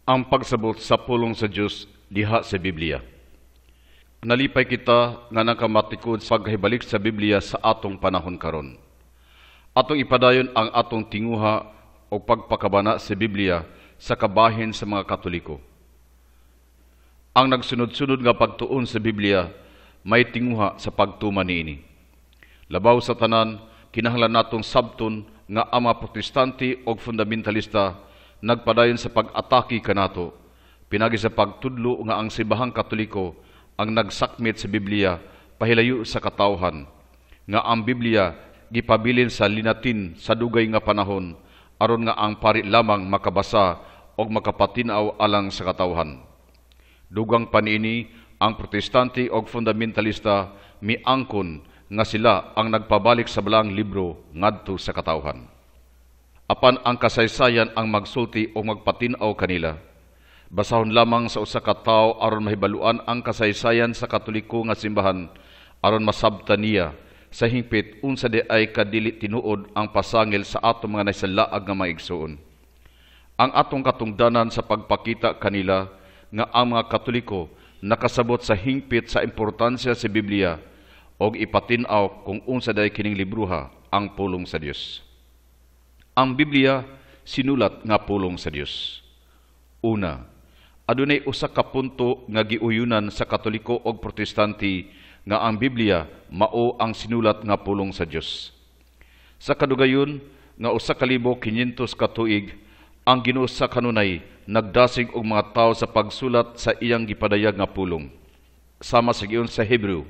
ang pagsabot sa pulong sa Dios diha sa Biblia. Nalipay kita nga nakamatikod sa paghibalik sa Biblia sa atong panahon karon. Atong ipadayon ang atong tinguha o pagpakabana sa Biblia sa kabahin sa mga Katoliko. Ang nagsunod-sunod nga pagtuon sa Biblia may tinguha sa pagtuman niini. Labaw sa tanan, kinahanglan natong sabton nga ang mga protestante o fundamentalista nagpadayon sa pag-atake kanato, pinagi sa pagtudlo nga ang simbahang Katoliko ang nagsakmit sa Biblia pahilayo sa katawhan, nga ang Biblia gipabilin sa linatin sa dugay nga panahon aron nga ang pari lamang makabasa o makapatinaw alang sa katawhan. Dugang paniini, ang protestante o fundamentalista miangkon nga sila ang nagpabalik sa balang libro ngadto sa katawhan. Apan ang kasaysayan ang magsulti o magpatinaw kanila. Basahon lamang sa usa ka tawo aron mahibaluan ang kasaysayan sa Katoliko nga simbahan aron masabtan niya sa hingpit unsa di ay kadili tinuod ang pasangil sa atong mga naisalaag nga maigsuon. Ang atong katungdanan sa pagpakita kanila nga ang mga Katoliko nakasabot sa hingpit sa importansya sa Biblia og ipatinaw kung unsa day kining libruha ang pulong sa Dios. Ang Biblia sinulat nga pulong sa Dios. Una, adunay usa ka punto nga giuyunan sa Katoliko ug Protestante nga ang Biblia mao ang sinulat nga pulong sa Dios. Sa kadugayon nga 1,500 ka tuig ang Ginoo sa kanunay nagdasig og mga tawo sa pagsulat sa iyang gipadayag nga pulong. Sama sa giyon sa Hebreo,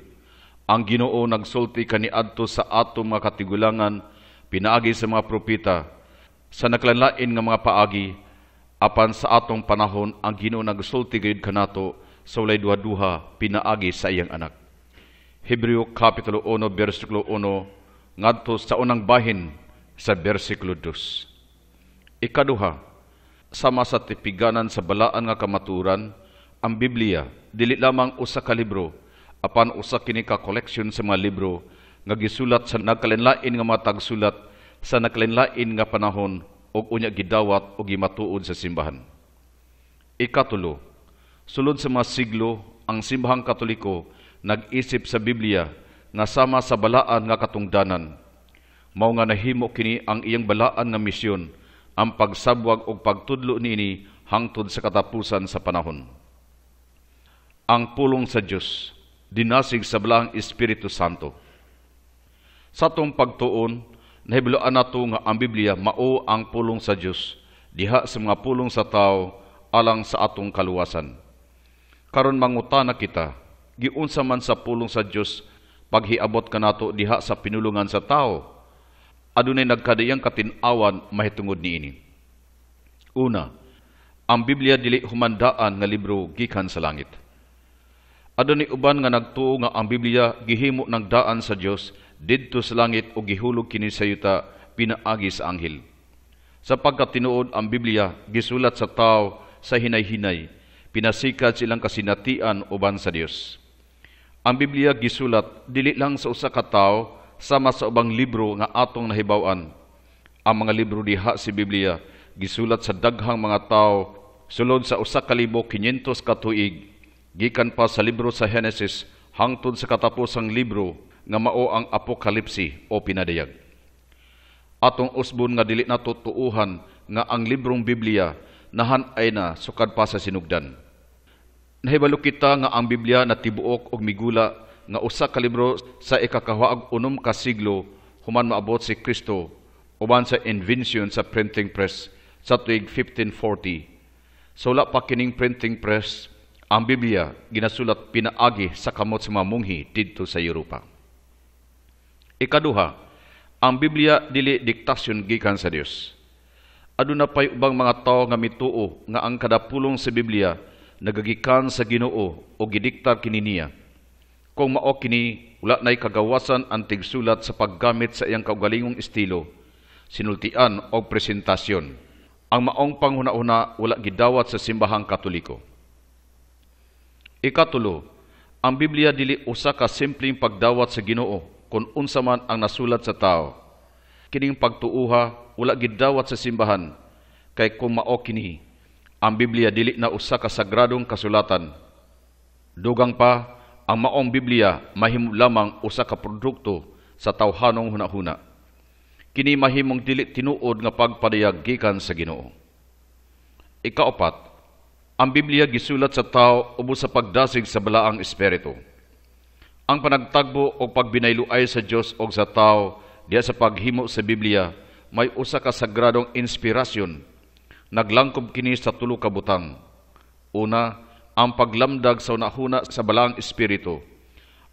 ang Ginoo nagsulti kaniadto sa atong mga katigulangan pinaagi sa mga propeta sa naklanlain nga mga paagi, apan sa atong panahon ang Ginoo nagsulti gayud kanato sa walay duha-duha pinaagi sa iyang anak. Hebreo Kapitulo 1, versikulo 1, ngadto sa unang bahin sa versikulo 2. Ikaduha, sama sa tipiganan sa balaan nga kamaturan, ang Biblia dili lamang usa ka libro, apan usa kini ka koleksyon sa mga libro nga gisulat sa nagkalinlain nga mga tagsulat sa nagkalinlain nga panahon ug unya gidawat o gimatuod sa simbahan. Ikatulo, sulod sa mga siglo, ang simbahang Katoliko nag-isip sa Biblia nga sama sa balaan nga katungdanan. Mao nga nahimo kini ang iyang balaan nga misyon, ang pagsabwag o pagtudlo niini hangtod sa katapusan sa panahon. Ang pulong sa Dios dinasig sa balaang Espiritu Santo. Sa atong pagtuon, nahibaluan nato nga ang Biblia mao ang pulong sa Dios diha sa mga pulong sa tao alang sa atong kaluwasan. Karon mangutana kita, giunsa man sa pulong sa Dios paghiabot kanato diha sa pinulungan sa tao? Adunay nagkadayang katin-awan mahitungod niini. Una, ang Biblia dili humandaan nga libro gikan sa langit. Adunay uban nga nagtuo nga ang Biblia gihimo ng daan sa Dios didto sa langit o gihulog kini sa yuta pinaagi sa anghel. Sapagkat tinuod ang Biblia gisulat sa tao sa hinay-hinay, pinasikat silang kasinatian uban sa Dios. Ang Biblia gisulat dili lang sa usa ka tawo sama sa ubang libro nga atong nahibaw-an. Ang mga libro diha sa Biblia gisulat sa daghang mga tawo sulod sa 1,500 ka tuig, gikan pa sa libro sa Henesis hangtod sa katapusang libro nga mao ang Apokalipsi o pinadayag. Atong usbon nga dili nato tuuhan nga ang librong Biblia nahan-ay na sukad pa sa sinugdan. Nahibalo kita nga ang Biblia natibuok og migula nga usa ka libro sa ikakahuag 6 ka siglo human maabot si Kristo uban sa invention sa printing press sa tuig 1540. Sa wala pa kining printing press, ang Biblia ginasulat pinaagi sa kamot sa mga munghi didto sa Europa. Ikaduha, ang Biblia dili diktasyon gikan sa Dios. Aduna pay ubang mga tawo nga mituo nga ang kada pulong sa Biblia nagagikan sa Ginoo o gidikta kini niya. Kung mao kini, wala na'y kagawasan ang tigsulat sa paggamit sa iyang kaugalingong estilo, sinultian o presentasyon. Ang maong panghuna-una wala gidawat sa simbahang Katoliko. Ikatulo, ang Biblia dili usa ka simpleng pagdawat sa Ginoo kung unsa man ang nasulat sa tao. Kining pagtuuha wala gidawat sa simbahan kay kung mao kini Ang Biblia dili na usa ka sagradong kasulatan. Dugang pa, ang maong Biblia mahimo lamang usa ka produkto sa tawhanong hunahuna. Kini mahimong dili tinuod nga pagpadayag gikan sa Ginoo. Ikaapat, ang Biblia gisulat sa tao ubos sa pagdasig sa balaang espiritu. Ang panagtagbo o pagbinayluay sa Dios o sa tao diya sa paghimo sa Biblia may usa ka sagradong inspirasyon. Naglangkob kini sa tulo ka butang. Una, ang paglamdag sa unahuna sa balaang espiritu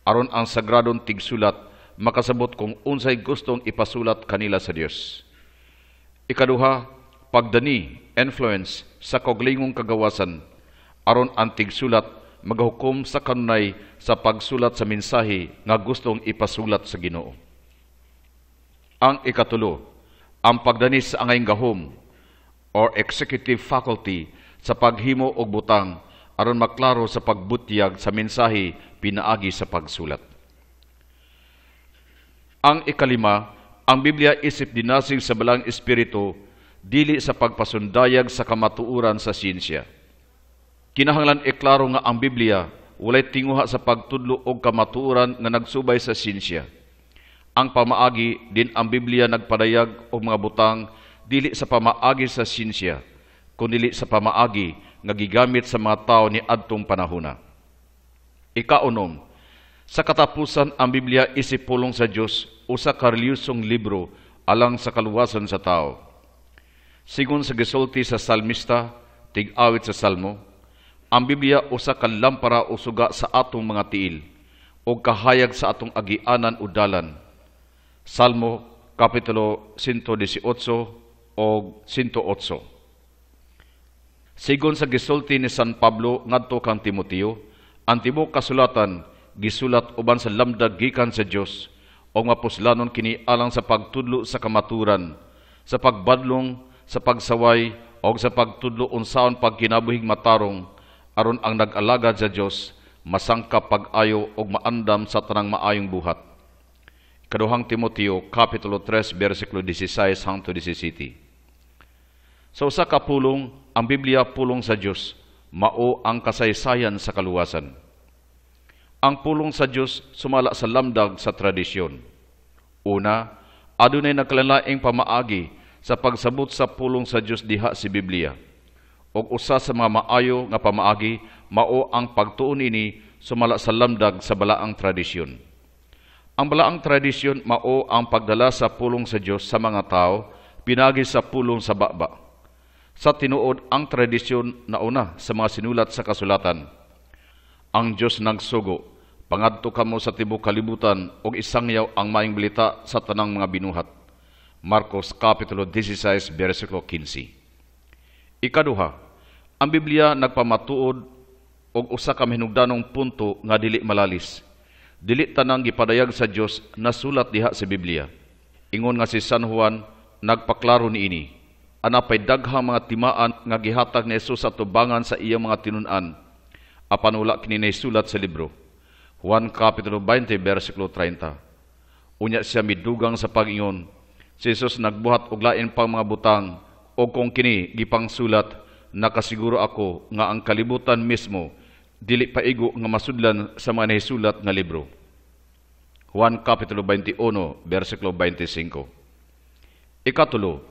aron ang sagradong tigsulat makasabot kung unsay gustong ipasulat kanila sa Dios. Ikaduha, pagdani, influence sa kaugalingong kagawasan aron ang tigsulat magahukom sa kanunay sa pagsulat sa mensahe nga gustong ipasulat sa Ginoo. Ang ikatulo, ang pagdani sa angayng gahom or executive faculty sa paghimo og butang aron maklaro sa pagbutyag sa mensahe pinaagi sa pagsulat. Ang ikalima, ang Biblia isip dinasig sa balang espiritu dili sa pagpasundayag sa kamatuoran sa siyensya. Kinahanglan iklaro nga ang Biblia walay tinguha sa pagtudlo og kamatuoran nga nagsubay sa siyensya. Ang pamaagi din ang Biblia nagpadayag og mga butang dili sa pamaagi sa siyensya, kundi sa pamaagi nga gigamit sa mga tao ni adtong panahona. Ikaunom, sa katapusan ang Biblia isip pulong sa Dios usa ka reliyosong libro alang sa kaluwasan sa tao. Sigon sa gisulti sa salmista, tig-awit sa Salmo, ang Biblia usa ka lampara o suga sa atong mga tiil o kahayag sa atong agianan o dalan. Salmo kapitulo 118 o 108. Sigon sa gisulti ni San Pablo ngadto kang Timoteo, ang tibuok kasulatan gisulat uban sa lamdag gikan sa Dios o mapuslanon kini alang sa pagtudlo sa kamaturan, sa pagbadlong, sa pagsaway o sa pagtudlo unsaon pagkinabuhing matarong aron ang nag-alagad sa Dios masangkap pag-ayo og maandam sa tanang maayong buhat. Kaduhang Timoteo kapitulo 3 bersikulo 16 hangtod 17. Sa usa ka pulong, ang Biblia pulong sa Dios mao ang kasaysayan sa kaluwasan. Ang pulong sa Dios sumala sa lamdag sa tradisyon. Una, adunay nagkalalaing pamaagi sa pagsabot sa pulong sa Dios diha sa Biblia. Og usa sa mga maayo nga pamaagi mao ang pagtuon ini sumala sa lamdag sa balaang tradisyon. Ang balaang tradisyon mao ang pagdala sa pulong sa Dios sa mga tao pinagi sa pulong sa baba. Sa tinuod ang tradisyon nauna sa mga sinulat sa kasulatan. Ang Dios nagsugo, pangadto kamo sa tibuok kalibutan og isangyaw ang maayong balita sa tanang mga binuhat. Marcos kapitulo 16 bersikulo 15. Ikaduha, ang Biblia nagpamatuod og usa ka mahinungdanong punto nga dili malalis. Dili tanang gipadayag sa Dios nasulat diha sa Biblia. Ingon nga si San Juan nagpaklaro niini. Anapay daghang mga timaan nga gihatag ni Jesus sa tubangan sa iyang mga tinun-an. Apan wala kini naisulat sa libro. Juan kapitulo 20 bersikulo 30. Unya siya midugang sa pag-ingon. Si Jesus nagbuhat og lain pang mga butang o kung kini gipangsulat, nakasiguro ako nga ang kalibutan mismo dili paigo nga masudlan sa mga nahisulat nga libro. Juan kapitulo 21 bersikulo 25. Ikatulo,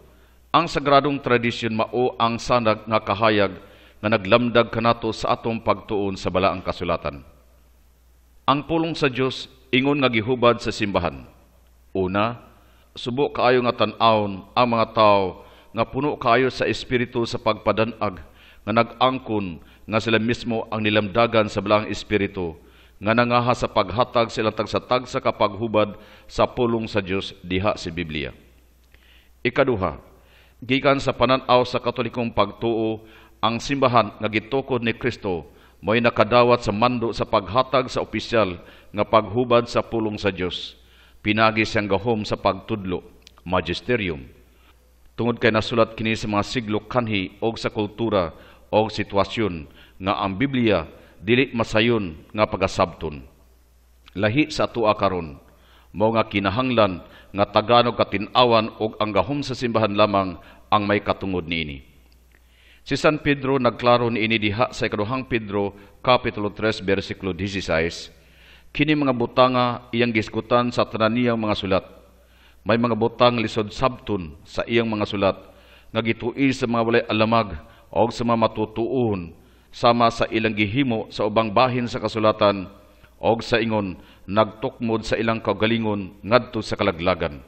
ang sagradong tradisyon mao ang sanag nga kahayag nga naglamdag kanato sa atong pagtuon sa balaang kasulatan. Ang pulong sa Dios ingon nga gihubad sa simbahan. Una, subo kaayo nga tan-awon ang mga tao nga puno kaayo sa espiritu sa pagpadanag nga nag-angkon nga sila mismo ang nilamdagan sa balaang espiritu nga nangaha sa paghatag sila tagsa-tag sa kapaghubad sa pulong sa Dios diha sa Biblia. Ikaduha, gikan sa pananaw sa Katolikong pagtuo, ang simbahan nga gitukod ni Kristo mo'y nakadawat sa mando sa paghatag sa opisyal nga paghubad sa pulong sa Dios. Pinagi siyang gahom sa pagtudlo, magisterium. Tungod kay nasulat kini sa mga siglo kanhi o sa kultura o sitwasyon nga ang Biblia dili masayon nga pagasabton. Lahi sa atua karon, mao nga kinahanglan nga tagano katin-awan og ang gahom sa simbahan lamang ang may katungod niini. Si San Pedro nagklaro niini diha sa ikaduhang Pedro Kapitulo 3 versikulo 16, kini mga butanga iyang gisgutan sa tanan niyang mga sulat. May mga butang lisod sabton sa iyang mga sulat nga gitui sa mga walay alamag o sa mga matutuon sama sa ilang gihimo sa ubang bahin sa kasulatan o sa ingon nagtukmod sa ilang kaugalingon ngadto sa kalaglagan.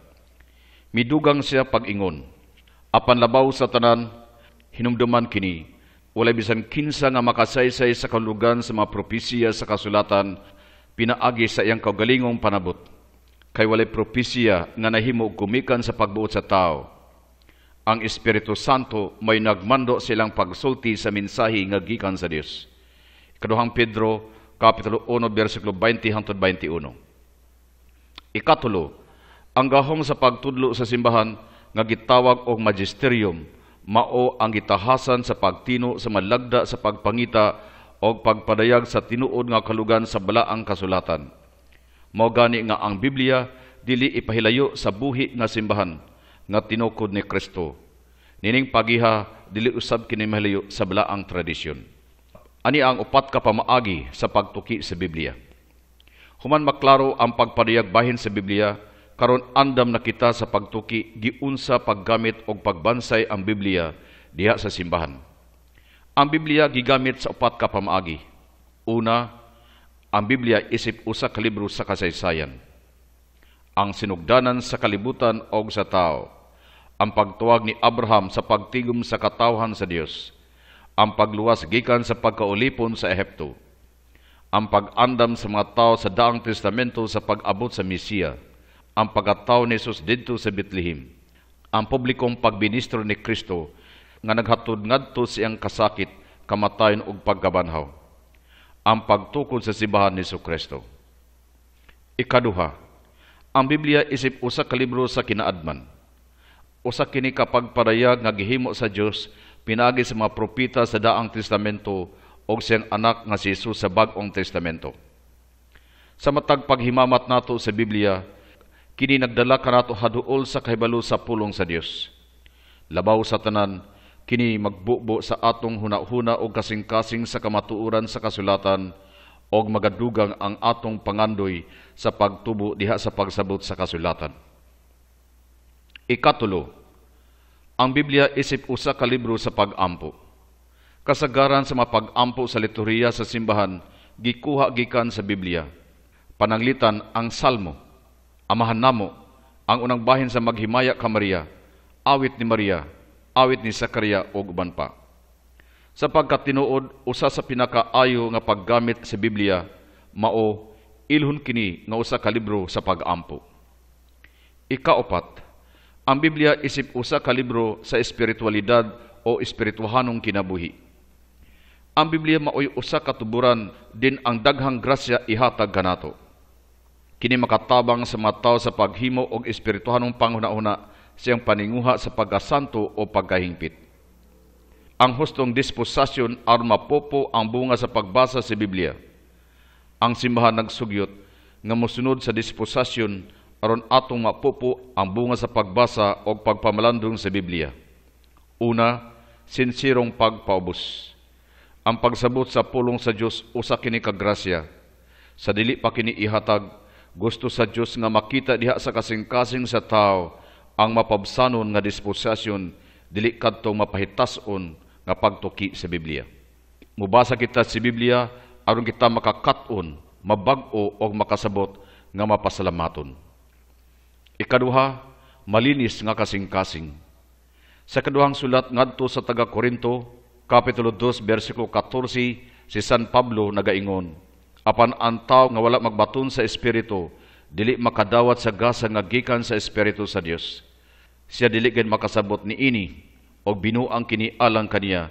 Midugang siya pag-ingon, apan labaw sa tanan, hinumduman kini, walay bisan kinsa nga makasaysay sa kalugan sa mga propesiya sa kasulatan, pinaagi sa iyang kaugalingong panabot. Kay walay propesiya nga nahimo gumikan sa pagbuot sa tao. Ang Espiritu Santo may nagmando silang pagsulti sa mensahe nga gikan sa Dios. Ikaduhang Pedro, Kapitulo 1, versikulo 20-21. Ikatulo, ang gahom sa pagtudlo sa simbahan nga gitawag og magisterium, mao ang gitahasan sa pagtino sa malagda sa pagpangita o pagpadayag sa tinuod nga kalugan sa balaang kasulatan. Mao gani nga ang Biblia dili ipahilayo sa buhi nga simbahan nga tinukod ni Kristo. Nining pagiha dili usab kini mahilayo sa balaang tradisyon. Ani ang upat ka pamaagi sa pagtuki sa Biblia. Human maklaro ang pagpadayag bahin sa Biblia, karon andam na kita sa pagtuki giunsa paggamit og pagbansay ang Biblia diha sa simbahan. Ang Biblia gigamit sa upat ka pamaagi. Una, ang Biblia isip usa ka libro sa kasaysayan. Ang sinugdanan sa kalibutan og sa tao. Ang pagtuwag ni Abraham sa pagtigom sa katawhan sa Dios. Ang pagluwas gikan sa pagkaulipon sa Ehipto. Ang pag-andam sa mga tao sa Daang Testamento sa pag-abot sa Mesiya. Ang pagkataw ni Jesus didto sa Bethlehem. Ang publikong pagministro ni Kristo nga naghatod ngadto siyang kasakit, kamatayon ug pagkabanhaw. Ang pagtukod sa simbahan ni Kristo. Ikaduha, ang Biblia isip usa ka libro sa kinaadman. Usa kini kapag parayag nga gihimo sa Dios pinaagi sa mga propeta sa Daang Testamento o siyang anak nga si Jesus sa Bagong Testamento. Sa matag paghimamat nato sa Biblia, kini nagdala kanato haduol sa kahibalo sa pulong sa Dios. Labaw sa tanan, kini magbubo sa atong hunahuna o kasing-kasing sa kamatuoran sa kasulatan o magadugang ang atong pangandoy sa pagtubo diha sa pagsabot sa kasulatan. Ikatulo, ang Biblia isip usa ka libro sa pag-ampo. Kasagaran sa mga pag-ampo sa liturhiya sa simbahan, gikuha gikan sa Biblia. Pananglitan ang Salmo, Amahan namo, ang unang bahin sa maghimaya ka Maria, awit ni Maria, awit ni Zakaria o uban pa. Sapagkat tinuod usa sa pinakaayo nga paggamit sa Biblia, mao ilhon kini nga usa ka libro sa pag-ampo. Ikaapat, ang Biblia isip usa ka libro sa espiritualidad o espirituhanong kinabuhi. Ang Biblia maoy usa ka tuburan din ang daghang grasya ihatag kanato. Kini makatabang sa mga tao sa paghimo og espirituhanong panghuna-una siyang paninguha sa pagkasanto o pagkahingpit. Ang hustong disposasyon aron mapopo ang bunga sa pagbasa sa Biblia. Ang simbahan nagsugyot nga mosunod sa disposasyon aron atong mapopo ang bunga sa pagbasa o pagpamalandong sa Biblia. Una, sinsirong pagpaubos. Ang pagsabot sa pulong sa Dios usa kini ka grasya. Sa dili pa kini ihatag, gusto sa Dios nga makita diha sa kasing-kasing sa tao ang mapabsanon nga disposasyon dili kadto mapahitason nga pagtuki sa Biblia. Mubasa kita sa Biblia aron kita makakaton, mabag-o o makasabot nga mapasalamaton. Ikaduha, malinis nga kasing-kasing. Sa kaduhang sulat ngadto sa taga-Korinto, Kapitulo 2, versikulo 14, si San Pablo nagaingon, apan ang tao nga wala magbaton sa Espiritu, dili makadawat sa gasa nga gikan sa Espiritu sa Dios. Siya dili gid makasabot ni ini, o binuang kini alang kaniya,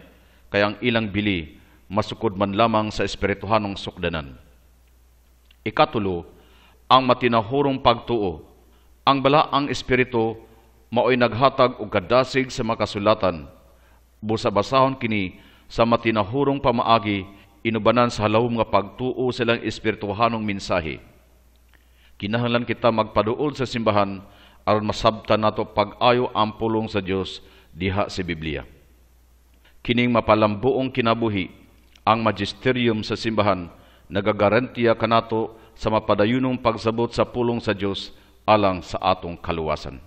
kaya ang ilang bili, masukod man lamang sa espirituhanong sukdanan. Ikatulo, ang matinahurong pagtuo. Ang balaang espiritu maoy naghatag og kadasig sa makasulatan. Busa-basahon kini sa matinahurong pamaagi inubanan sa halawom nga pagtuo silang espirituhanong mensahe. Kinahanglan kita magpaduol sa simbahan aron masabtan nato pag-ayo ang pulong sa Dios diha sa Biblia. kining mapalambuong kinabuhi, ang magisterium sa simbahan nagagarantiya kanato sa mapadayunong pagsabot sa pulong sa Dios alang sa atong kaluwasan.